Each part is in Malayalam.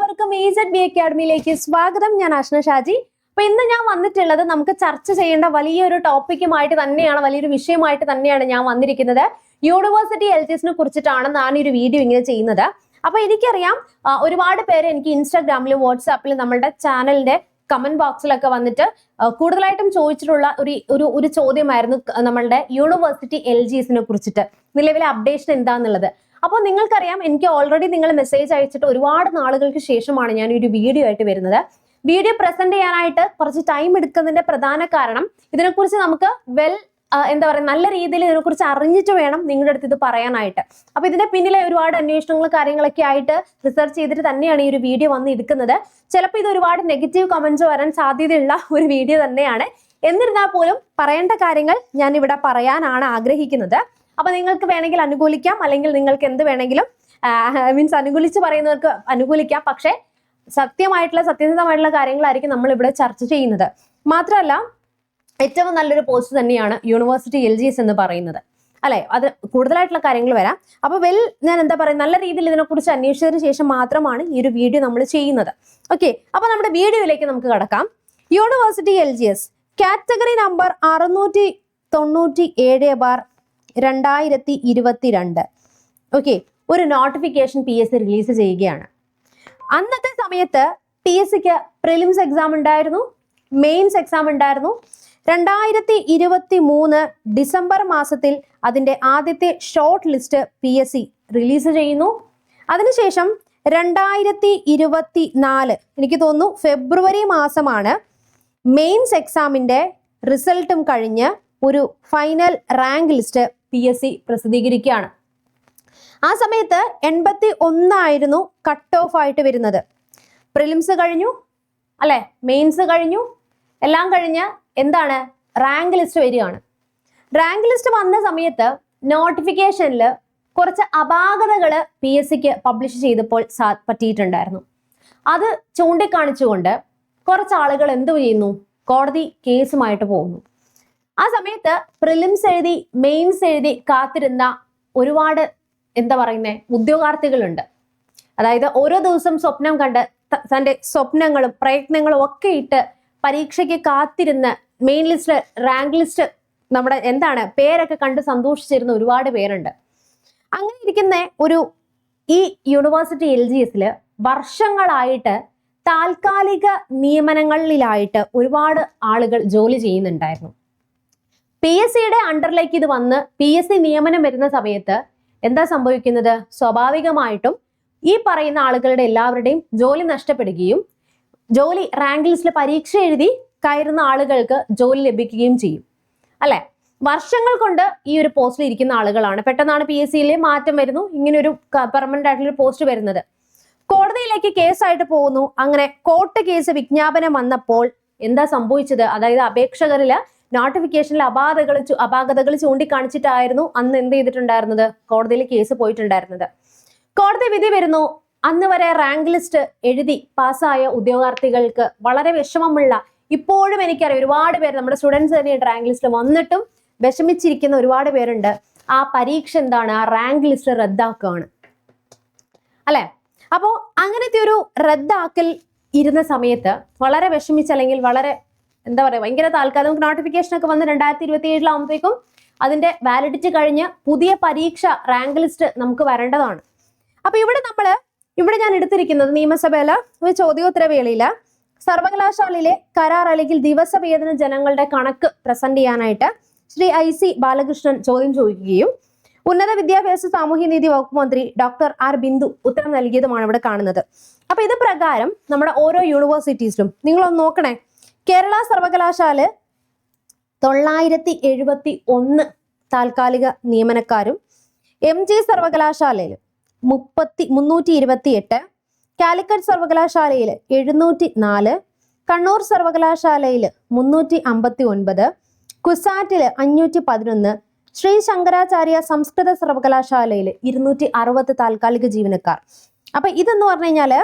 എല്ലാവർക്കും EZB അക്കാഡമിയിലേക്ക് സ്വാഗതം. ഞാൻ അഷ്ന ഷാജി. അപ്പൊ ഇന്ന് ഞാൻ വന്നിട്ടുള്ളത് നമുക്ക് ചർച്ച ചെയ്യേണ്ട വലിയൊരു ടോപ്പിക്കുമായിട്ട് തന്നെയാണ്, വലിയൊരു വിഷയമായിട്ട് തന്നെയാണ് ഞാൻ വന്നിരിക്കുന്നത്. യൂണിവേഴ്സിറ്റി LGSനെ കുറിച്ചിട്ടാണ് ഞാൻ ഈ ഒരു വീഡിയോ ഇങ്ങനെ ചെയ്യുന്നത്. അപ്പൊ എനിക്കറിയാം ഒരുപാട് പേര് എനിക്ക് ഇൻസ്റ്റാഗ്രാമിലും വാട്സാപ്പിലും നമ്മളുടെ ചാനലിന്റെ കമന്റ് ബോക്സിലൊക്കെ വന്നിട്ട് കൂടുതലായിട്ടും ചോദിച്ചിട്ടുള്ള ഒരു ചോദ്യമായിരുന്നു നമ്മളുടെ യൂണിവേഴ്സിറ്റി LGSനെ കുറിച്ചിട്ട് നിലവിലെ അപ്ഡേഷൻ എന്താന്നുള്ളത്. അപ്പോൾ നിങ്ങൾക്കറിയാം, എനിക്ക് ഓൾറെഡി നിങ്ങൾ മെസ്സേജ് അയച്ചിട്ട് ഒരുപാട് നാളുകൾക്ക് ശേഷമാണ് ഞാൻ ഒരു വീഡിയോ ആയിട്ട് വരുന്നത്. വീഡിയോ പ്രസന്റ് ചെയ്യാനായിട്ട് കുറച്ച് ടൈം എടുക്കുന്നതിന്റെ പ്രധാന കാരണം ഇതിനെക്കുറിച്ച് നമുക്ക് നല്ല രീതിയിൽ ഇതിനെക്കുറിച്ച് അറിഞ്ഞിട്ട് വേണം നിങ്ങളുടെ അടുത്ത് ഇത് പറയാനായിട്ട്. അപ്പൊ ഇതിന്റെ പിന്നിലെ ഒരുപാട് അന്വേഷണങ്ങളും കാര്യങ്ങളൊക്കെ ആയിട്ട് റിസർച്ച് ചെയ്തിട്ട് തന്നെയാണ് ഈ ഒരു വീഡിയോ വന്ന് എടുക്കുന്നത്. ചിലപ്പോൾ ഇത് ഒരുപാട് നെഗറ്റീവ് കമന്റ്സ് വരാൻ സാധ്യതയുള്ള ഒരു വീഡിയോ തന്നെയാണ്. എന്നിരുന്നാൽ പോലും പറയേണ്ട കാര്യങ്ങൾ ഞാൻ ഇവിടെ പറയാനാണ് ആഗ്രഹിക്കുന്നത്. അപ്പൊ നിങ്ങൾക്ക് വേണമെങ്കിൽ അനുകൂലിക്കാം, അല്ലെങ്കിൽ നിങ്ങൾക്ക് എന്ത് വേണമെങ്കിലും അനുകൂലിച്ച് പറയുന്നവർക്ക് അനുകൂലിക്കാം. പക്ഷെ സത്യസന്ധമായിട്ടുള്ള കാര്യങ്ങളായിരിക്കും നമ്മൾ ഇവിടെ ചർച്ച ചെയ്യുന്നത്. മാത്രമല്ല, ഏറ്റവും നല്ലൊരു പോസ്റ്റ് തന്നെയാണ് യൂണിവേഴ്സിറ്റി LGS എന്ന് പറയുന്നത്, അല്ലെ? അത് കൂടുതലായിട്ടുള്ള കാര്യങ്ങൾ വരാം. അപ്പൊ ഞാൻ എന്താ പറയുക, നല്ല രീതിയിൽ ഇതിനെക്കുറിച്ച് അന്വേഷിച്ചതിന് ശേഷം മാത്രമാണ് ഈ ഒരു വീഡിയോ നമ്മൾ ചെയ്യുന്നത്. ഓക്കെ, അപ്പൊ നമ്മുടെ വീഡിയോയിലേക്ക് നമുക്ക് കടക്കാം. University LGS category number 697/2022. Okay, ഒരു നോട്ടിഫിക്കേഷൻ PSC റിലീസ് ചെയ്യുകയാണ്. അന്നത്തെ സമയത്ത് PSCക്ക് പ്രിലിംസ് എക്സാം ഉണ്ടായിരുന്നു, മെയിൻസ് എക്സാം ഉണ്ടായിരുന്നു. 2023 ഡിസംബർ മാസത്തിൽ അതിന്റെ ആദ്യത്തെ ഷോർട്ട് ലിസ്റ്റ് PSC റിലീസ് ചെയ്യുന്നു. അതിനുശേഷം 2024 എനിക്ക് തോന്നുന്നു ഫെബ്രുവരി മാസമാണ് മെയിൻസ് എക്സാമിന്റെ റിസൾട്ടും കഴിഞ്ഞ് ഒരു ഫൈനൽ റാങ്ക് ലിസ്റ്റ് PSC പ്രസിദ്ധീകരിക്കുകയാണ്. ആ സമയത്ത് 81 ആയിരുന്നു കട്ട് ഓഫ് ആയിട്ട് വരുന്നത്. പ്രിലിംസ് കഴിഞ്ഞു, അല്ലെ? മെയിൻസ് കഴിഞ്ഞു, എല്ലാം കഴിഞ്ഞ് എന്താണ് റാങ്ക് ലിസ്റ്റ് വരികയാണ്. റാങ്ക് ലിസ്റ്റ് വന്ന സമയത്ത് നോട്ടിഫിക്കേഷനിൽ കുറച്ച് അപാകതകൾ PSCക്ക് പബ്ലിഷ് ചെയ്തപ്പോൾ പറ്റിയിട്ടുണ്ടായിരുന്നു. അത് ചൂണ്ടിക്കാണിച്ചുകൊണ്ട് കുറച്ച് ആളുകൾ എന്തു ചെയ്യുന്നു, കോടതി കേസുമായിട്ട് പോകുന്നു. ആ സമയത്ത് പ്രിലിംസ് എഴുതി മെയിൻസ് എഴുതി കാത്തിരുന്ന ഒരുപാട് ഉദ്യോഗാർത്ഥികളുണ്ട്. അതായത് ഓരോ ദിവസം സ്വപ്നം കണ്ട് തന്റെ സ്വപ്നങ്ങളും പ്രയത്നങ്ങളും ഒക്കെ ഇട്ട് പരീക്ഷയ്ക്ക് കാത്തിരുന്ന് മെയിൻ ലിസ്റ്റ് റാങ്ക് ലിസ്റ്റ് നമ്മുടെ പേരൊക്കെ കണ്ട് സന്തോഷിച്ചിരുന്ന ഒരുപാട് പേരുണ്ട്. അങ്ങനെ ഇരിക്കുന്ന ഈ യൂണിവേഴ്സിറ്റി LGSൽ വർഷങ്ങളായിട്ട് താൽക്കാലിക നിയമനങ്ങളിലായിട്ട് ഒരുപാട് ആളുകൾ ജോലി ചെയ്യുന്നുണ്ടായിരുന്നു. PSCയുടെ അണ്ടറിലേക്ക് ഇത് വന്ന് PSC നിയമനം വരുന്ന സമയത്ത് എന്താ സംഭവിക്കുന്നത്? സ്വാഭാവികമായിട്ടും ഈ പറയുന്ന ആളുകളുടെ എല്ലാവരുടെയും ജോലി നഷ്ടപ്പെടുകയും ജോലി റാങ്ക് ലിസ്റ്റിൽ പരീക്ഷ എഴുതി കയറുന്ന ആളുകൾക്ക് ജോലി ലഭിക്കുകയും ചെയ്യും, അല്ലെ? വർഷങ്ങൾ കൊണ്ട് ഈ ഒരു പോസ്റ്റിൽ ഇരിക്കുന്ന ആളുകളാണ്. പെട്ടെന്നാണ് PSCയിലെ മാറ്റം വരുന്നു, ഇങ്ങനെ ഒരു പെർമനന്റ് ആയിട്ടുള്ള പോസ്റ്റ് വരുന്നത്. കോടതിയിലേക്ക് കേസായിട്ട് പോകുന്നു. അങ്ങനെ കോർട്ട് കേസ് വിജ്ഞാപനം വന്നപ്പോൾ എന്താ സംഭവിച്ചത്? അതായത് അപേക്ഷകരില് നോട്ടിഫിക്കേഷനിൽ അപാകതകൾ ചൂണ്ടിക്കാണിച്ചിട്ടായിരുന്നു അന്ന് എന്ത് ചെയ്തിട്ടുണ്ടായിരുന്നത്, കോടതിയിൽ കേസ് പോയിട്ടുണ്ടായിരുന്നത്. കോടതി വിധി വരുന്നു. അന്ന് വരെ റാങ്ക് ലിസ്റ്റ് എഴുതി പാസ്സായ ഉദ്യോഗാർത്ഥികൾക്ക് വളരെ വിഷമമുള്ള, ഇപ്പോഴും എനിക്കറിയാം ഒരുപാട് പേര്, നമ്മുടെ സ്റ്റുഡൻസ് തന്നെ റാങ്ക് ലിസ്റ്റ് വന്നിട്ടും വിഷമിച്ചിരിക്കുന്ന ഒരുപാട് പേരുണ്ട്. ആ പരീക്ഷ ആ റാങ്ക് ലിസ്റ്റ് റദ്ദാക്കുകയാണ്, അല്ലെ? അപ്പോ അങ്ങനത്തെ ഒരു റദ്ദാക്കൽ ഇരുന്ന സമയത്ത് വളരെ വിഷമിച്ച്, അല്ലെങ്കിൽ വളരെ ഭയങ്കര താൽക്കാലിക നോട്ടിഫിക്കേഷൻ ഒക്കെ വന്ന് 2027 അതിന്റെ വാലിഡിറ്റി കഴിഞ്ഞ് പുതിയ പരീക്ഷ റാങ്ക് ലിസ്റ്റ് നമുക്ക് വരേണ്ടതാണ്. അപ്പൊ ഇവിടെ ഞാൻ എടുത്തിരിക്കുന്നത് നിയമസഭയിലെ ഒരു ചോദ്യോത്തര വേളയില് സർവകലാശാലയിലെ കരാർ അല്ലെങ്കിൽ ദിവസവേതന ജനങ്ങളുടെ കണക്ക് പ്രസന്റ് ചെയ്യാനായിട്ട് ശ്രീ IC ബാലകൃഷ്ണൻ ചോദ്യം ചോദിക്കുകയും ഉന്നത വിദ്യാഭ്യാസ സാമൂഹ്യനീതി വകുപ്പ് മന്ത്രി ഡോക്ടർ R ബിന്ദു ഉത്തരം നൽകിയതുമാണ് ഇവിടെ കാണുന്നത്. അപ്പൊ ഇത് പ്രകാരം നമ്മുടെ ഓരോ യൂണിവേഴ്സിറ്റീസിലും നിങ്ങളൊന്ന് നോക്കണേ. കേരള സർവകലാശാല 971 താൽക്കാലിക നിയമനക്കാരും, MG സർവകലാശാലയിൽ 328, കാലിക്കറ്റ് സർവകലാശാലയിൽ 704, കണ്ണൂർ സർവകലാശാലയിൽ 359, കുസാറ്റിൽ 511, ശ്രീ ശങ്കരാചാര്യ സംസ്കൃത സർവകലാശാലയിൽ 260 താൽക്കാലിക ജീവനക്കാർ. അപ്പൊ ഇതെന്ന് പറഞ്ഞു കഴിഞ്ഞാല്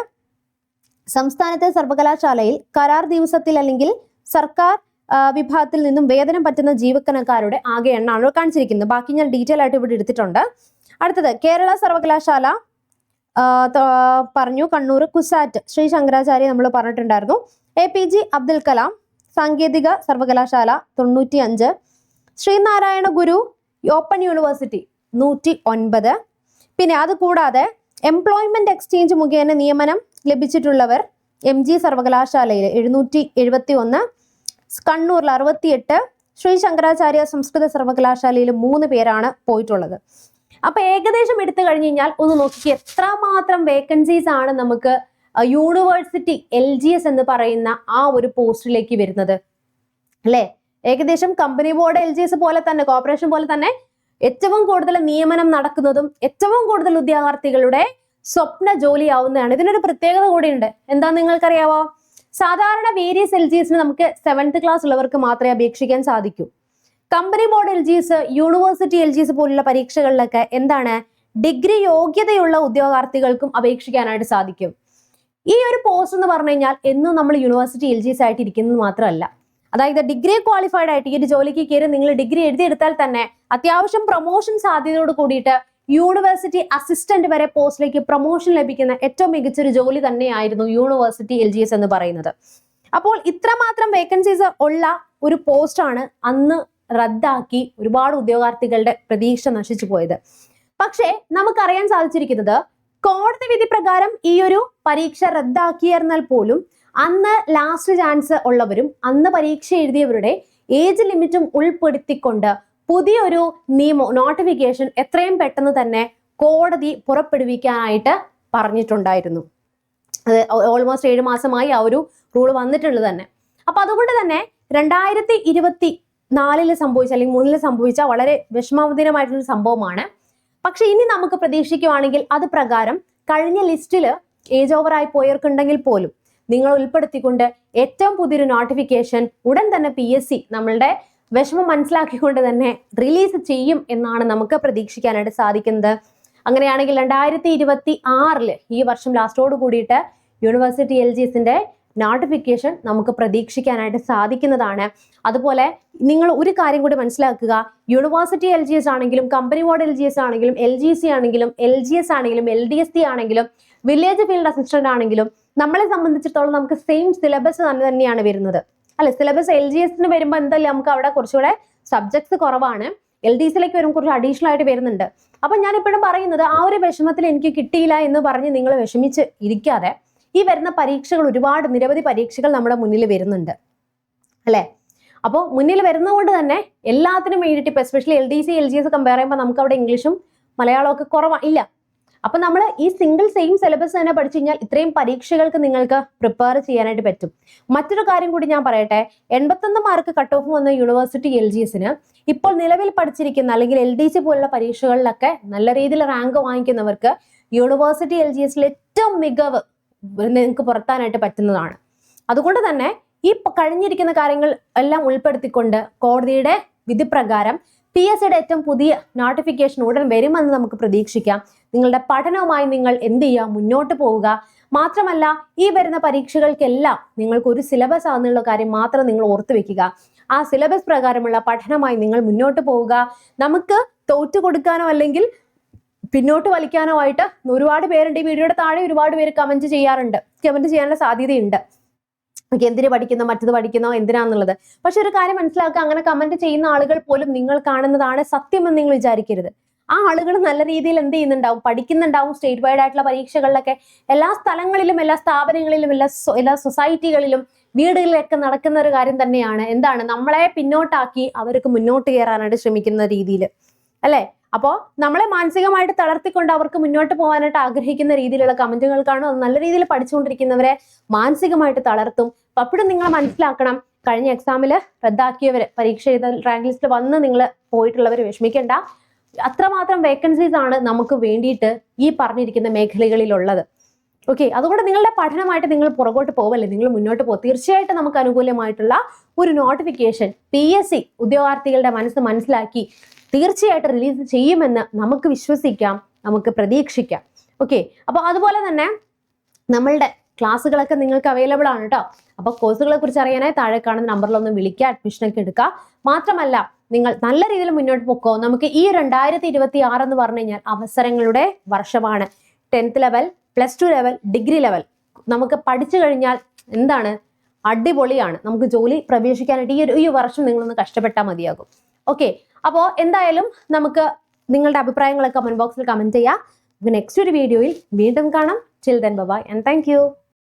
സംസ്ഥാനത്തെ സർവകലാശാലയിൽ കരാർ ദിവസത്തിൽ അല്ലെങ്കിൽ സർക്കാർ വിഭാഗത്തിൽ നിന്നും വേതനം പറ്റുന്ന ജീവനക്കാരുടെ ആകെ എണ്ണമാണ് കാണിച്ചിരിക്കുന്നത്. ബാക്കി ഞാൻ ഡീറ്റെയിൽ ആയിട്ട് ഇവിടെ എടുത്തിട്ടുണ്ട്. അടുത്തത് കേരള സർവകലാശാല പറഞ്ഞു. കണ്ണൂർ കുസാറ്റ് ശ്രീ ശങ്കരാചാര്യ നമ്മൾ പറഞ്ഞിട്ടുണ്ടായിരുന്നു. APJ അബ്ദുൽ കലാം സാങ്കേതിക സർവകലാശാല 95. ശ്രീനാരായണ ഗുരു ഓപ്പൺ യൂണിവേഴ്സിറ്റി 109. പിന്നെ അത് കൂടാതെ എംപ്ലോയ്മെന്റ് എക്സ്ചേഞ്ച് മുഖേന നിയമനം ലഭിച്ചിട്ടുള്ളവർ MG സർവകലാശാലയിൽ 771, കണ്ണൂരിൽ 68, ശ്രീ ശങ്കരാചാര്യ സംസ്കൃത സർവകലാശാലയിൽ 3 പേരാണ് പോയിട്ടുള്ളത്. അപ്പൊ ഏകദേശം എടുത്തു കഴിഞ്ഞു കഴിഞ്ഞാൽ ഒന്ന് നോക്കി എത്രമാത്രം വേക്കൻസീസ് ആണ് നമുക്ക് യൂണിവേഴ്സിറ്റി LGS എന്ന് പറയുന്ന ആ ഒരു പോസ്റ്റിലേക്ക് വരുന്നത് അല്ലെ. ഏകദേശം കമ്പനി ബോർഡ് LGS പോലെ തന്നെ, കോർപ്പറേഷൻ പോലെ തന്നെ ഏറ്റവും കൂടുതൽ നിയമനം നടക്കുന്നതും ഏറ്റവും കൂടുതൽ ഉദ്യോഗാർത്ഥികളുടെ സ്വപ്ന ജോലിയാവുന്നതാണ്. ഇതിനൊരു പ്രത്യേകത കൂടിയുണ്ട്. എന്താ നിങ്ങൾക്കറിയാവോ? സാധാരണ വേരിയസ് LGSന് നമുക്ക് 7th ക്ലാസ് ഉള്ളവർക്ക് മാത്രമേ അപേക്ഷിക്കാൻ സാധിക്കൂ. Company board LGS, university LGS പോലുള്ള പരീക്ഷകളിലൊക്കെ എന്താണ്, ഡിഗ്രി യോഗ്യതയുള്ള ഉദ്യോഗാർത്ഥികൾക്കും അപേക്ഷിക്കാനായിട്ട് സാധിക്കും. ഈ ഒരു പോസ്റ്റ് എന്ന് പറഞ്ഞു കഴിഞ്ഞാൽ എന്നും നമ്മൾ യൂണിവേഴ്സിറ്റി LGS ആയിട്ട് ഇരിക്കുന്നത് മാത്രമല്ല, അതായത് ഡിഗ്രി ക്വാളിഫൈഡ് ആയിട്ട് ഈ ഒരു ജോലിക്ക് കയറി നിങ്ങൾ ഡിഗ്രി എഴുതിയെടുത്താൽ തന്നെ അത്യാവശ്യം പ്രൊമോഷൻ സാധ്യതയോട് കൂടിയിട്ട് യൂണിവേഴ്സിറ്റി അസിസ്റ്റന്റ് വരെ പോസ്റ്റിലേക്ക് പ്രൊമോഷൻ ലഭിക്കുന്ന ഏറ്റവും മികച്ചൊരു ജോലി തന്നെയായിരുന്നു യൂണിവേഴ്സിറ്റി LGS എന്ന് പറയുന്നത്. അപ്പോൾ ഇത്രമാത്രം വേക്കൻസീസ് ഉള്ള ഒരു പോസ്റ്റാണ് അന്ന് റദ്ദാക്കി ഒരുപാട് ഉദ്യോഗാർത്ഥികളുടെ പ്രതീക്ഷ നശിച്ചു പോയത്. പക്ഷേ നമുക്കറിയാൻ സാധിച്ചിരിക്കുന്നത് കോടതി വിധി പ്രകാരം ഈ ഒരു പരീക്ഷ റദ്ദാക്കിയിരുന്നാൽ പോലും അന്ന് ലാസ്റ്റ് ചാൻസ് ഉള്ളവരും അന്ന് പരീക്ഷ എഴുതിയവരുടെ ഏജ് ലിമിറ്റും ഉൾപ്പെടുത്തിക്കൊണ്ട് പുതിയൊരു നോട്ടിഫിക്കേഷൻ എത്രയും പെട്ടെന്ന് തന്നെ കോടതി പുറപ്പെടുവിക്കാനായിട്ട് പറഞ്ഞിട്ടുണ്ടായിരുന്നു. അത് ഓൾമോസ്റ്റ് 7 മാസമായി ആ ഒരു റൂൾ വന്നിട്ടുള്ളത് തന്നെ. അപ്പൊ അതുകൊണ്ട് തന്നെ 2024 സംഭവിച്ച അല്ലെങ്കിൽ 3 സംഭവിച്ച വളരെ വിഷമാവതീനമായിട്ടുള്ള സംഭവമാണ്. പക്ഷെ ഇനി നമുക്ക് പ്രതീക്ഷിക്കുവാണെങ്കിൽ അത് പ്രകാരം കഴിഞ്ഞ ലിസ്റ്റിൽ ഏജ് ഓവർ ആയി പോയവർക്കുണ്ടെങ്കിൽ പോലും നിങ്ങൾ ഉൾപ്പെടുത്തിക്കൊണ്ട് ഏറ്റവും പുതിയൊരു നോട്ടിഫിക്കേഷൻ ഉടൻ തന്നെ PSC നമ്മളുടെ വിഷമം മനസ്സിലാക്കിക്കൊണ്ട് തന്നെ റിലീസ് ചെയ്യും എന്നാണ് നമുക്ക് പ്രതീക്ഷിക്കാനായിട്ട് സാധിക്കുന്നത്. അങ്ങനെയാണെങ്കിൽ 2026 ഈ വർഷം ലാസ്റ്റോട് കൂടിയിട്ട് യൂണിവേഴ്സിറ്റി LGSന്റെ നോട്ടിഫിക്കേഷൻ നമുക്ക് പ്രതീക്ഷിക്കാനായിട്ട് സാധിക്കുന്നതാണ്. അതുപോലെ നിങ്ങൾ ഒരു കാര്യം കൂടി മനസ്സിലാക്കുക, യൂണിവേഴ്സിറ്റി LGS ആണെങ്കിലും കമ്പനി ബോർഡ് LGS ആണെങ്കിലും LGC ആണെങ്കിലും LGS ആണെങ്കിലും LDST ആണെങ്കിലും വില്ലേജ് ഫീൽഡ് അസിസ്റ്റന്റ് ആണെങ്കിലും നമ്മളെ സംബന്ധിച്ചിടത്തോളം നമുക്ക് സെയിം സിലബസ് തന്നെയാണ് വരുന്നത് അല്ലെ. സിലബസ് LGSന് വരുമ്പോൾ എന്തായാലും നമുക്ക് അവിടെ കുറച്ചുകൂടെ സബ്ജക്ട്സ് കുറവാണ്, LDCയിലേക്ക് വരുമ്പോൾ കുറച്ച് അഡീഷണൽ ആയിട്ട് വരുന്നുണ്ട്. അപ്പൊ ഞാൻ ഇപ്പോഴും പറയുന്നത് ആ ഒരു വിഷമത്തിൽ എനിക്ക് കിട്ടിയില്ല എന്ന് പറഞ്ഞ് നിങ്ങൾ വിഷമിച്ച് ഇരിക്കാതെ ഈ വരുന്ന പരീക്ഷകൾ ഒരുപാട് നിരവധി പരീക്ഷകൾ നമ്മുടെ മുന്നിൽ വരുന്നുണ്ട് അല്ലെ. അപ്പോൾ മുന്നിൽ വരുന്നതുകൊണ്ട് തന്നെ എല്ലാത്തിനും വേണ്ടിയിട്ട് ഇപ്പൊ എസ്പെഷ്യലി LDC LGS കമ്പയർ ചെയ്യുമ്പോൾ നമുക്ക് അവിടെ ഇംഗ്ലീഷും മലയാളവും ഒക്കെ കുറവില്ല. അപ്പൊ നമ്മൾ ഈ സിംഗിൾ സെയിം സിലബസ് തന്നെ പഠിച്ചു കഴിഞ്ഞാൽ ഇത്രയും പരീക്ഷകൾക്ക് നിങ്ങൾക്ക് പ്രിപ്പയർ ചെയ്യാനായിട്ട് പറ്റും. മറ്റൊരു കാര്യം കൂടി ഞാൻ പറയട്ടെ, 81 മാർക്ക് കട്ട് ഓഫ് വന്ന യൂണിവേഴ്സിറ്റി LGSന് ഇപ്പോൾ നിലവിൽ പഠിച്ചിരിക്കുന്ന അല്ലെങ്കിൽ LDC പോലുള്ള പരീക്ഷകളിലൊക്കെ നല്ല രീതിയിൽ റാങ്ക് വാങ്ങിക്കുന്നവർക്ക് യൂണിവേഴ്സിറ്റി LGSൽ ഏറ്റവും മികവ് നിങ്ങൾക്ക് പുറത്താനായിട്ട് പറ്റുന്നതാണ്. അതുകൊണ്ട് തന്നെ ഈ കഴിഞ്ഞിരിക്കുന്ന കാര്യങ്ങൾ എല്ലാം ഉൾപ്പെടുത്തിക്കൊണ്ട് കോടതിയുടെ വിധി പ്രകാരം PSCയുടെ ഏറ്റവും പുതിയ നോട്ടിഫിക്കേഷൻ ഉടൻ വരുമെന്ന് നമുക്ക് പ്രതീക്ഷിക്കാം. നിങ്ങളുടെ പഠനവുമായി നിങ്ങൾ എന്ത് ചെയ്യുക, മുന്നോട്ട് പോവുക. മാത്രമല്ല ഈ വരുന്ന പരീക്ഷകൾക്കെല്ലാം നിങ്ങൾക്ക് ഒരു സിലബസ് ആണെന്നുള്ള കാര്യം മാത്രം നിങ്ങൾ ഓർത്തു വെക്കുക. ആ സിലബസ് പ്രകാരമുള്ള പഠനമായി നിങ്ങൾ മുന്നോട്ട് പോവുക. നമുക്ക് തോറ്റു കൊടുക്കാനോ അല്ലെങ്കിൽ പിന്നോട്ട് വലിക്കാനോ ആയിട്ട് ഒരുപാട് പേരുണ്ട്. ഈ വീഡിയോയുടെ താഴെ ഒരുപാട് പേര് കമന്റ് ചെയ്യാനുള്ള സാധ്യതയുണ്ട്. എന്തിനു പഠിക്കുന്നോ, മറ്റത് പഠിക്കുന്നോ, എന്തിനാന്നുള്ളത്. പക്ഷെ ഒരു കാര്യം മനസ്സിലാക്കുക, അങ്ങനെ കമന്റ് ചെയ്യുന്ന ആളുകൾ പോലും നിങ്ങൾ കാണുന്നതാണ് സത്യമെന്ന് നിങ്ങൾ വിചാരിക്കരുത്. ആ ആളുകൾ നല്ല രീതിയിൽ എന്ത് ചെയ്യുന്നുണ്ടാവും, പഠിക്കുന്നുണ്ടാവും. സ്റ്റേറ്റ് വൈഡ് ആയിട്ടുള്ള പരീക്ഷകളിലൊക്കെ എല്ലാ സ്ഥലങ്ങളിലും എല്ലാ സ്ഥാപനങ്ങളിലും എല്ലാ സൊസൈറ്റികളിലും വീടുകളിലൊക്കെ നടക്കുന്ന ഒരു കാര്യം തന്നെയാണ്. എന്താണ്, നമ്മളെ പിന്നോട്ടാക്കി അവർക്ക് മുന്നോട്ട് കയറാനായിട്ട് ശ്രമിക്കുന്ന രീതിയിൽ അല്ലെ. അപ്പോൾ നമ്മളെ മാനസികമായിട്ട് തളർത്തിക്കൊണ്ട് അവർക്ക് മുന്നോട്ട് പോകാനായിട്ട് ആഗ്രഹിക്കുന്ന രീതിയിലുള്ള കമന്റുകൾക്കാണ് അത് നല്ല രീതിയിൽ പഠിച്ചുകൊണ്ടിരിക്കുന്നവരെ മാനസികമായിട്ട് തളർത്തും. അപ്പോഴും നിങ്ങൾ മനസ്സിലാക്കണം, കഴിഞ്ഞ എക്സാമിൽ റദ്ദാക്കിയവര്, പരീക്ഷ എഴുതാൻ റാങ്ക് ലിസ്റ്റ് വന്ന് നിങ്ങൾ പോയിട്ടുള്ളവർ വിഷമിക്കേണ്ട. അത്രമാത്രം വേക്കൻസീസ് ആണ് നമുക്ക് വേണ്ടിയിട്ട് ഈ പറഞ്ഞിരിക്കുന്ന മേഖലകളിലുള്ളത്. ഓക്കെ, അതുകൊണ്ട് നിങ്ങളുടെ പഠനമായിട്ട് നിങ്ങൾ പുറകോട്ട് പോവല്ലേ, നിങ്ങൾ മുന്നോട്ട് പോകും. തീർച്ചയായിട്ടും നമുക്ക് അനുകൂലമായിട്ടുള്ള ഒരു നോട്ടിഫിക്കേഷൻ PSC ഉദ്യോഗാർത്ഥികളുടെ മനസ്സിലാക്കി തീർച്ചയായിട്ടും റിലീസ് ചെയ്യുമെന്ന് നമുക്ക് വിശ്വസിക്കാം, നമുക്ക് പ്രതീക്ഷിക്കാം. ഓക്കെ, അപ്പോൾ അതുപോലെ തന്നെ നമ്മളുടെ ക്ലാസ്സുകളൊക്കെ നിങ്ങൾക്ക് അവൈലബിൾ ആണ് കേട്ടോ. അപ്പോൾ കോഴ്സുകളെ കുറിച്ച് അറിയാനായി താഴെ കാണുന്ന നമ്പറിലൊന്ന് വിളിക്കുക, അഡ്മിഷനൊക്കെ എടുക്കുക. മാത്രമല്ല നിങ്ങൾ നല്ല രീതിയിൽ മുന്നോട്ട് പോക്കോ. നമുക്ക് ഈ 2026 എന്ന് പറഞ്ഞു കഴിഞ്ഞാൽ അവസരങ്ങളുടെ വർഷമാണ്. 10th level, +2 level, degree level നമുക്ക് പഠിച്ചു കഴിഞ്ഞാൽ എന്താണ് അടിപൊളിയാണ്. നമുക്ക് ജോലി പ്രവേശിക്കാനായിട്ട് ഈ വർഷം നിങ്ങളൊന്ന് കഷ്ടപ്പെട്ടാൽ മതിയാകും. ഓക്കെ, അപ്പോൾ എന്തായാലും നമുക്ക് നിങ്ങളുടെ അഭിപ്രായങ്ങളൊക്കെ കമന്റ് ബോക്സിൽ കമന്റ് ചെയ്യാം. നെക്സ്റ്റ് ഒരു വീഡിയോയിൽ വീണ്ടും കാണാം. Till then, bye bye and thank you.